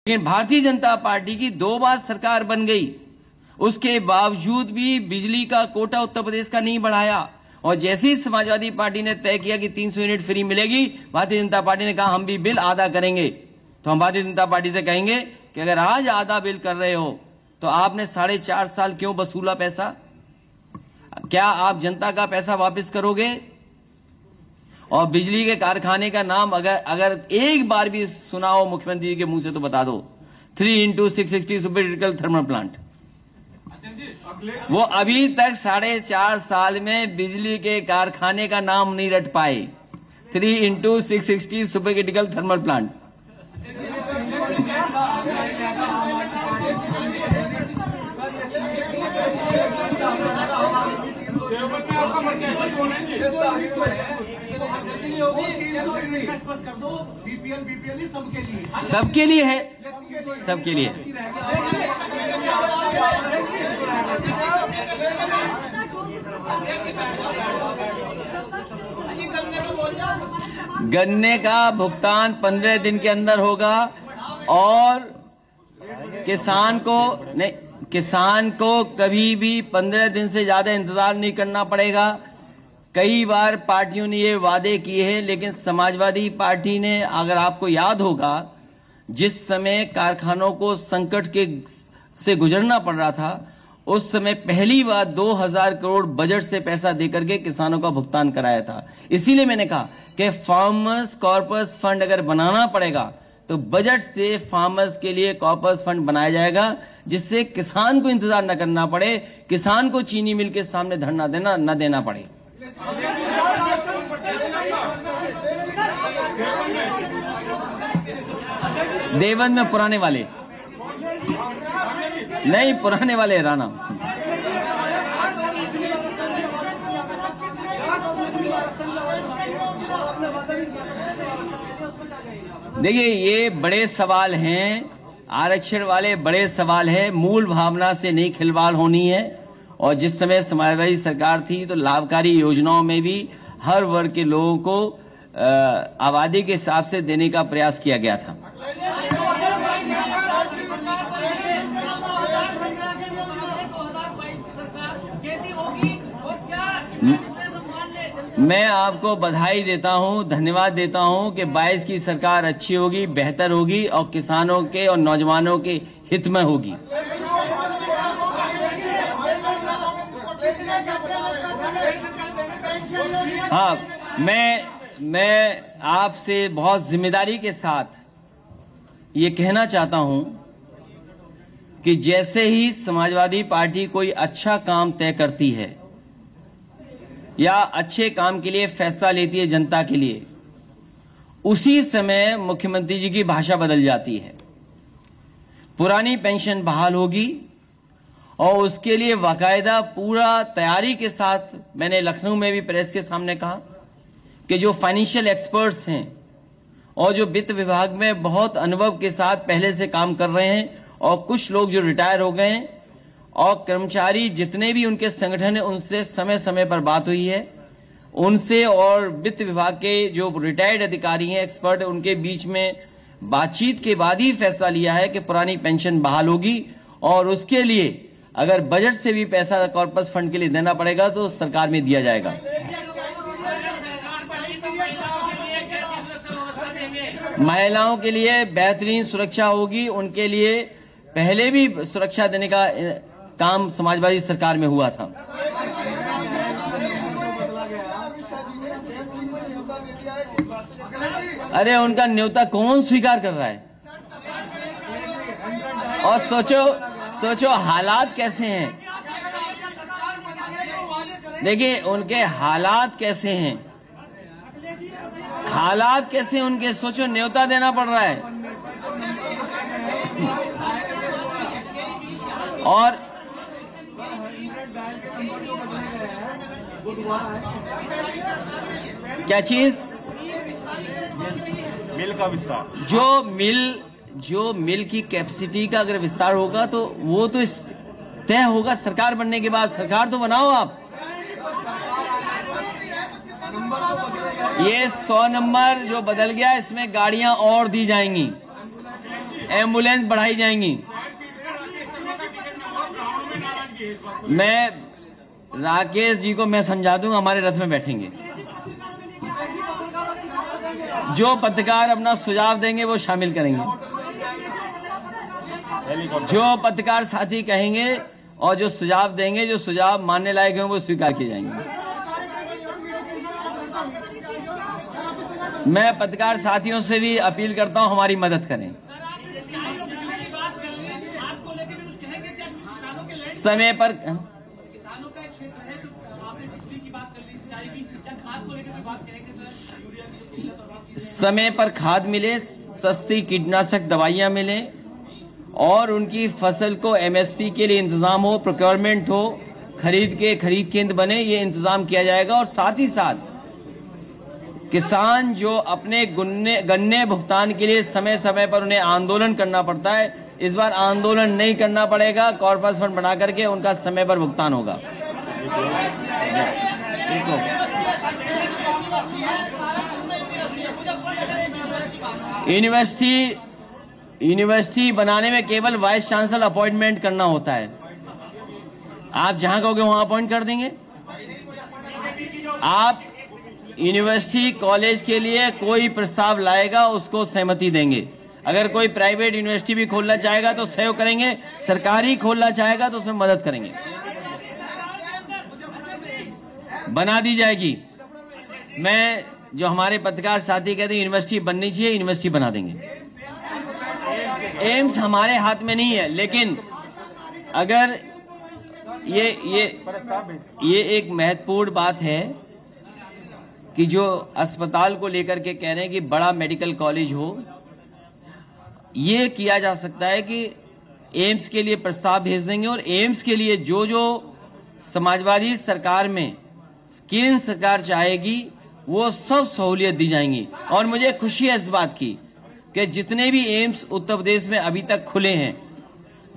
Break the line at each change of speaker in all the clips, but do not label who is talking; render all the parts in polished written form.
लेकिन भारतीय जनता पार्टी की 2 बार सरकार बन गई, उसके बावजूद भी बिजली का कोटा उत्तर प्रदेश का नहीं बढ़ाया। और जैसे ही समाजवादी पार्टी ने तय किया कि 300 यूनिट फ्री मिलेगी, भारतीय जनता पार्टी ने कहा हम भी बिल आधा करेंगे। तो हम भारतीय जनता पार्टी से कहेंगे कि अगर आज आधा बिल कर रहे हो तो आपने 4.5 साल क्यों वसूला पैसा? क्या आप जनता का पैसा वापस करोगे? और बिजली के कारखाने का नाम अगर एक बार भी सुना हो मुख्यमंत्री जी के मुंह से तो बता दो। 3x660 super critical thermal plant. वो अभी तक 4.5 साल में बिजली के कारखाने का नाम नहीं रट पाए। 3x660 super critical thermal plant. सबके लिए है, सबके लिए। गन्ने का भुगतान 15 दिन के अंदर होगा और किसान को कभी भी 15 दिन से ज्यादा इंतजार नहीं करना पड़ेगा। कई बार पार्टियों ने ये वादे किए हैं, लेकिन समाजवादी पार्टी ने, अगर आपको याद होगा, जिस समय कारखानों को संकट से गुजरना पड़ रहा था, उस समय पहली बार 2000 करोड़ बजट से पैसा देकर के किसानों का भुगतान कराया था। इसीलिए मैंने कहा कि फार्मर्स कॉर्पस फंड अगर बनाना पड़ेगा तो बजट से फार्मर्स के लिए कॉर्पस फंड बनाया जाएगा, जिससे किसान को इंतजार न करना पड़े, किसान को चीनी मिल के सामने धरना न देना पड़े। देवबंद में पुराने वाले नहीं, पुराने वाले राणा। देखिए, ये बड़े सवाल हैं, आरक्षण वाले बड़े सवाल है। मूल भावना से नहीं खिलवाड़ होनी है। और जिस समय समाजवादी सरकार थी तो लाभकारी योजनाओं में भी हर वर्ग के लोगों को आबादी के हिसाब से देने का प्रयास किया गया था। मैं आपको बधाई देता हूं, धन्यवाद देता हूं कि 22 की सरकार अच्छी होगी, बेहतर होगी और किसानों के और नौजवानों के हित में होगी। हाँ, मैं आपसे बहुत जिम्मेदारी के साथ ये कहना चाहता हूं कि जैसे ही समाजवादी पार्टी कोई अच्छा काम तय करती है या अच्छे काम के लिए फैसला लेती है जनता के लिए, उसी समय मुख्यमंत्री जी की भाषा बदल जाती है। पुरानी पेंशन बहाल होगी और उसके लिए बाकायदा पूरा तैयारी के साथ, मैंने लखनऊ में भी प्रेस के सामने कहा कि जो फाइनेंशियल एक्सपर्ट्स हैं और जो वित्त विभाग में बहुत अनुभव के साथ पहले से काम कर रहे हैं और कुछ लोग जो रिटायर हो गए हैं और कर्मचारी जितने भी उनके संगठन है, उनसे समय समय पर बात हुई है। उनसे और वित्त विभाग के जो रिटायर्ड अधिकारी हैं, एक्सपर्ट, उनके बीच में बातचीत के बाद ही फैसला लिया है कि पुरानी पेंशन बहाल होगी और उसके लिए अगर बजट से भी पैसा कॉर्पस फंड के लिए देना पड़ेगा तो सरकार में दिया जाएगा। महिलाओं के लिए बेहतरीन सुरक्षा होगी। उनके लिए पहले भी सुरक्षा देने का काम समाजवादी सरकार में हुआ था। अरे उनका न्योता कौन स्वीकार कर रहा है? और सोचो हालात कैसे हैं। देखिए उनके हालात कैसे हैं, हालात कैसे उनके, सोचो न्योता देना पड़ रहा है। और क्या चीज?
मिल का विस्तार।
जो मिल की कैपेसिटी का अगर विस्तार होगा तो वो तो तय होगा सरकार बनने के बाद। सरकार तो बनाओ आप। ये 100 नंबर जो बदल गया, इसमें गाड़ियां और दी जाएंगी। एम्बुलेंस बढ़ाई जाएंगी। मैं राकेश जी को मैं समझा दूंगा, हमारे रथ में बैठेंगे। जो पत्रकार अपना सुझाव देंगे वो शामिल करेंगे, जो पत्रकार साथी कहेंगे और जो सुझाव देंगे, जो सुझाव मानने लायक हैं वो स्वीकार किए जाएंगे। मैं पत्रकार साथियों से भी अपील करता हूं, हमारी मदद करें। समय पर किसानों का क्षेत्र है, तो आपने बिजली की बात कर ली, सिंचाई की, या खाद को लेकर बात करेंगे सर? यूरिया की समय पर खाद मिले, सस्ती कीटनाशक दवाइयां मिले और उनकी फसल को एमएसपी के लिए इंतजाम हो, प्रोक्योरमेंट हो, खरीद केंद्र बने, ये इंतजाम किया जाएगा। और साथ ही साथ किसान जो अपने गन्ने भुगतान के लिए समय समय पर उन्हें आंदोलन करना पड़ता है, इस बार आंदोलन नहीं करना पड़ेगा, कॉर्पस फंड बना करके उनका समय पर भुगतान होगा। यूनिवर्सिटी बनाने में केवल वाइस चांसलर अपॉइंटमेंट करना होता है। आप जहां कहोगे वहां अपॉइंट कर देंगे। आप यूनिवर्सिटी कॉलेज के लिए कोई प्रस्ताव लाएगा उसको सहमति देंगे। अगर कोई प्राइवेट यूनिवर्सिटी भी खोलना चाहेगा तो सहयोग करेंगे, सरकारी खोलना चाहेगा तो उसमें मदद करेंगे, बना दी जाएगी। मैं जो हमारे पत्रकार साथी कहते हैं यूनिवर्सिटी बननी चाहिए, यूनिवर्सिटी बना देंगे। एम्स हमारे हाथ में नहीं है, लेकिन अगर ये एक महत्वपूर्ण बात है कि जो अस्पताल को लेकर के कह रहे हैं कि बड़ा मेडिकल कॉलेज हो, ये किया जा सकता है कि एम्स के लिए प्रस्ताव भेज देंगे और एम्स के लिए जो जो समाजवादी सरकार में केंद्र सरकार चाहेगी वो सब सहूलियत दी जाएंगी। और मुझे खुशी है इस बात की कि जितने भी एम्स उत्तर प्रदेश में अभी तक खुले हैं,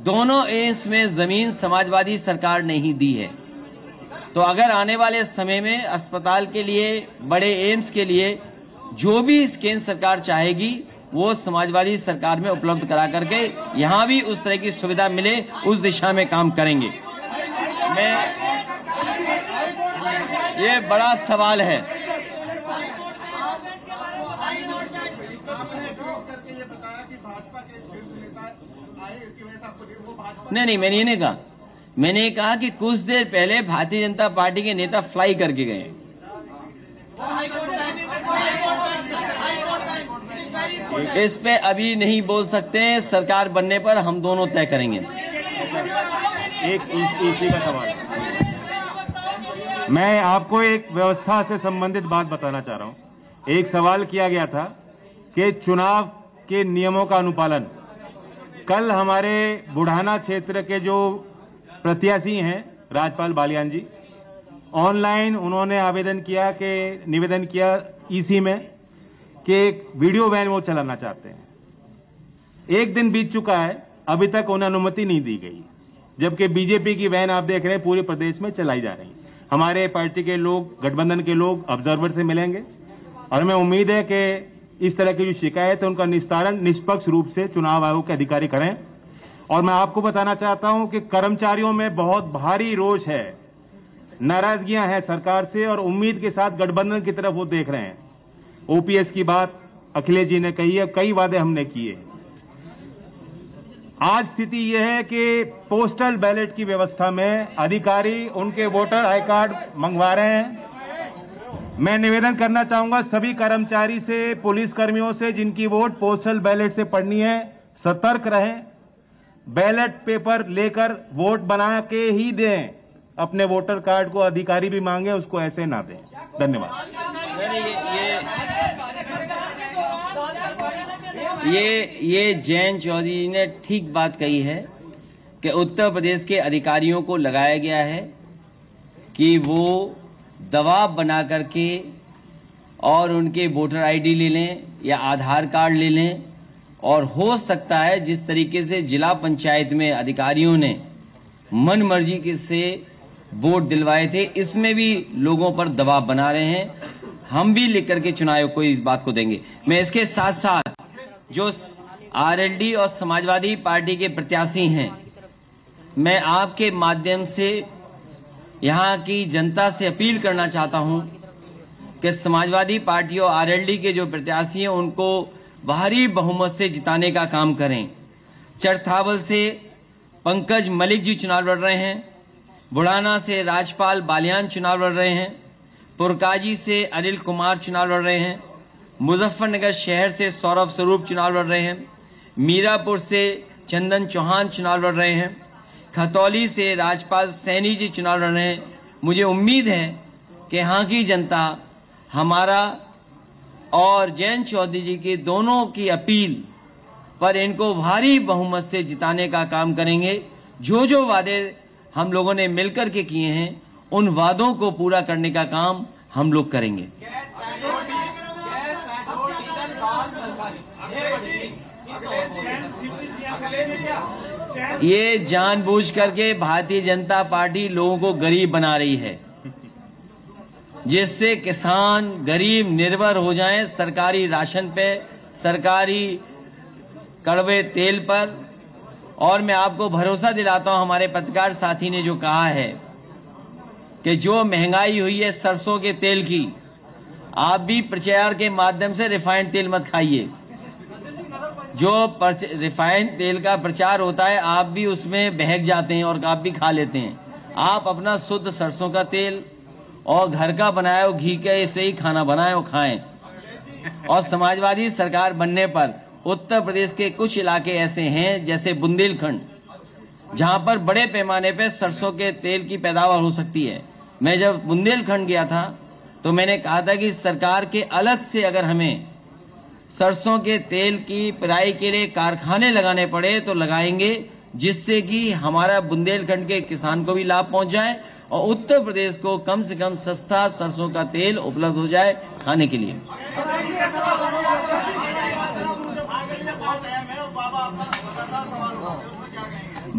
दोनों एम्स में जमीन समाजवादी सरकार ने ही दी है। तो अगर आने वाले समय में अस्पताल के लिए, बड़े एम्स के लिए जो भी केंद्र सरकार चाहेगी वो समाजवादी सरकार में उपलब्ध करा करके यहां भी उस तरह की सुविधा मिले, उस दिशा में काम करेंगे। ये बड़ा सवाल है। नहीं, मैंने ये नहीं कहा। मैंने कहा कि कुछ देर पहले भारतीय जनता पार्टी के नेता फ्लाई करके गए। इस पे अभी नहीं बोल सकते हैं, सरकार बनने पर हम दोनों तय करेंगे।
एक इसी का सवाल, मैं आपको एक व्यवस्था से संबंधित बात बताना चाह रहा हूं। एक सवाल किया गया था कि चुनाव के नियमों का अनुपालन। कल हमारे बुढ़ाना क्षेत्र के जो प्रत्याशी हैं राजपाल बालियान जी, ऑनलाइन उन्होंने निवेदन किया ईसी में कि एक वीडियो वैन वो चलाना चाहते हैं। एक दिन बीत चुका है, अभी तक उन्हें अनुमति नहीं दी गई, जबकि बीजेपी की वैन आप देख रहे हैं पूरे प्रदेश में चलाई जा रही। हमारे पार्टी के लोग, गठबंधन के लोग ऑब्जर्वर से मिलेंगे और हमें उम्मीद है कि इस तरह की जो शिकायत है उनका निस्तारण निष्पक्ष रूप से चुनाव आयोग के अधिकारी करें। और मैं आपको बताना चाहता हूं कि कर्मचारियों में बहुत भारी रोष है, नाराजगियां हैं सरकार से और उम्मीद के साथ गठबंधन की तरफ वो देख रहे हैं। ओपीएस की बात अखिलेश जी ने कही है, कई वादे हमने किए। आज स्थिति यह है कि पोस्टल बैलेट की व्यवस्था में अधिकारी उनके वोटर आई कार्ड मंगवा रहे हैं। मैं निवेदन करना चाहूंगा सभी कर्मचारी से, पुलिस कर्मियों से जिनकी वोट पोस्टल बैलेट से पड़नी है, सतर्क रहें। बैलेट पेपर लेकर वोट बना के ही दें। अपने वोटर कार्ड को अधिकारी भी मांगे, उसको ऐसे ना दें। धन्यवाद।
ये जयंत चौधरी जी ने ठीक बात कही है कि उत्तर प्रदेश के अधिकारियों को लगाया गया है कि वो दबाव बना करके और उनके वोटर आईडी ले लें या आधार कार्ड ले लें। और हो सकता है जिस तरीके से जिला पंचायत में अधिकारियों ने मन मर्जी से वोट दिलवाए थे, इसमें भी लोगों पर दबाव बना रहे हैं। हम भी लिख करके चुनाव आयोग को इस बात को देंगे। मैं इसके साथ साथ जो आरएलडी और समाजवादी पार्टी के प्रत्याशी हैं, मैं आपके माध्यम से यहां की जनता से अपील करना चाहता हूं कि समाजवादी पार्टी और आरएलडी के जो प्रत्याशी हैं उनको भारी बहुमत से जिताने का काम करें। चरथावल से पंकज मलिक जी चुनाव लड़ रहे हैं, बुढ़ाना से राजपाल बालियान चुनाव लड़ रहे हैं, पुरकाजी से अनिल कुमार चुनाव लड़ रहे हैं, मुजफ्फरनगर शहर से सौरभ स्वरूप चुनाव लड़ रहे हैं, मीरापुर से चंदन चौहान चुनाव लड़ रहे हैं, खतौली से राजपाल सैनी जी चुनाव लड़ रहे हैं। मुझे उम्मीद है कि यहाँ की जनता हमारा और जयंत चौधरी जी की दोनों की अपील पर इनको भारी बहुमत से जिताने का काम करेंगे। जो जो वादे हम लोगों ने मिलकर के किए हैं उन वादों को पूरा करने का काम हम लोग करेंगे। ये जानबूझ करके भारतीय जनता पार्टी लोगों को गरीब बना रही है, जिससे किसान गरीब निर्भर हो जाएं सरकारी राशन पे, सरकारी कड़वे तेल पर। और मैं आपको भरोसा दिलाता हूं, हमारे पत्रकार साथी ने जो कहा है कि जो महंगाई हुई है सरसों के तेल की, आप भी प्रचार के माध्यम से रिफाइंड तेल मत खाइए। जो रिफाइंड तेल का प्रचार होता है आप भी उसमें बहक जाते हैं और आप भी खा लेते हैं। आप अपना शुद्ध सरसों का तेल और घर का बनाया हुआ घी के से ही खाना बनाए और खाएं। और समाजवादी सरकार बनने पर उत्तर प्रदेश के कुछ इलाके ऐसे हैं जैसे बुंदेलखंड, जहां पर बड़े पैमाने पे सरसों के तेल की पैदावार हो सकती है। मैं जब बुंदेलखंड गया था तो मैंने कहा था कि सरकार के अलग से अगर हमें सरसों के तेल की पेराई के लिए कारखाने लगाने पड़े तो लगाएंगे, जिससे कि हमारा बुंदेलखंड के किसान को भी लाभ पहुंच जाए और उत्तर प्रदेश को कम से कम सस्ता सरसों का तेल उपलब्ध हो जाए खाने के लिए।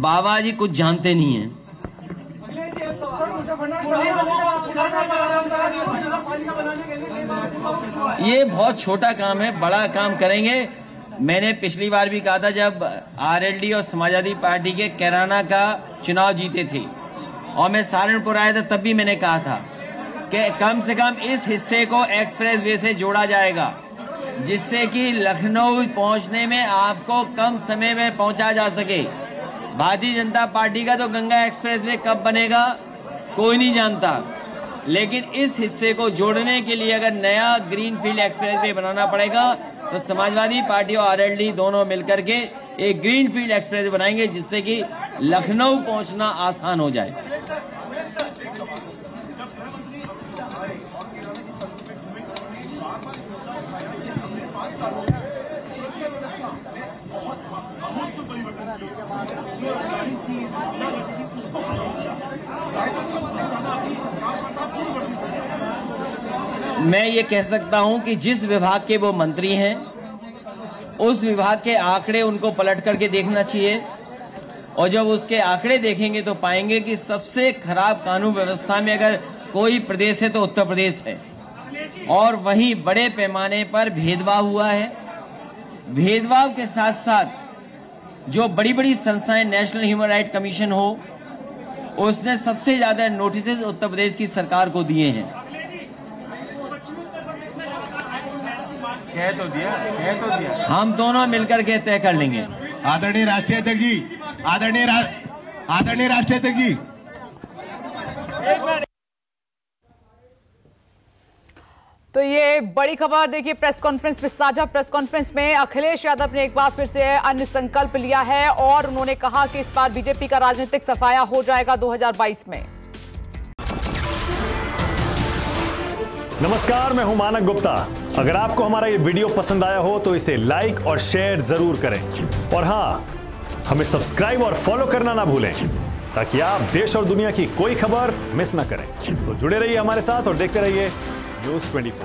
बाबा जी कुछ जानते नहीं हैं। ये बहुत छोटा काम है, बड़ा काम करेंगे। मैंने पिछली बार भी कहा था जब आरएलडी और समाजवादी पार्टी के कैराना का चुनाव जीते थे और मैं सहारनपुर आया था, तब भी मैंने कहा था कि कम से कम इस हिस्से को एक्सप्रेस वे से जोड़ा जाएगा, जिससे कि लखनऊ पहुंचने में आपको कम समय में पहुंचा जा सके। भारतीय जनता पार्टी का तो गंगा एक्सप्रेस वे कब बनेगा कोई नहीं जानता, लेकिन इस हिस्से को जोड़ने के लिए अगर नया ग्रीनफील्ड एक्सप्रेस वे बनाना पड़ेगा तो समाजवादी पार्टी और आरएलडी दोनों मिलकर के एक ग्रीनफील्ड एक्सप्रेस वे बनाएंगे, जिससे कि लखनऊ पहुंचना आसान हो जाए। मैं ये कह सकता हूं कि जिस विभाग के वो मंत्री हैं उस विभाग के आंकड़े उनको पलट करके देखना चाहिए, और जब उसके आंकड़े देखेंगे तो पाएंगे कि सबसे खराब कानून व्यवस्था में अगर कोई प्रदेश है तो उत्तर प्रदेश है। और वहीं बड़े पैमाने पर भेदभाव हुआ है। भेदभाव के साथ साथ जो बड़ी बड़ी संस्थाएं, नेशनल ह्यूमन राइट कमीशन हो, उसने सबसे ज्यादा नोटिस उत्तर प्रदेश की सरकार को दिए हैं।
कह तो दिया।
हम दोनों मिलकर के तय कर लेंगे।
आदरणीय राष्ट्रीय अध्यक्ष जी, आदरणीय राष्ट्रीय अध्यक्ष जी,
तो ये बड़ी खबर देखिए, प्रेस कॉन्फ्रेंस में, साझा प्रेस कॉन्फ्रेंस में अखिलेश यादव ने एक बार फिर से अन्य संकल्प लिया है और उन्होंने कहा कि इस बार बीजेपी का राजनीतिक सफाया हो जाएगा 2022 में।
नमस्कार, मैं हूं मानक गुप्ता। अगर आपको हमारा ये वीडियो पसंद आया हो तो इसे लाइक और शेयर जरूर करें, और हां, हमें सब्सक्राइब और फॉलो करना ना भूलें ताकि आप देश और दुनिया की कोई खबर मिस ना करें। तो जुड़े रहिए हमारे साथ और देखते रहिए न्यूज़ 24।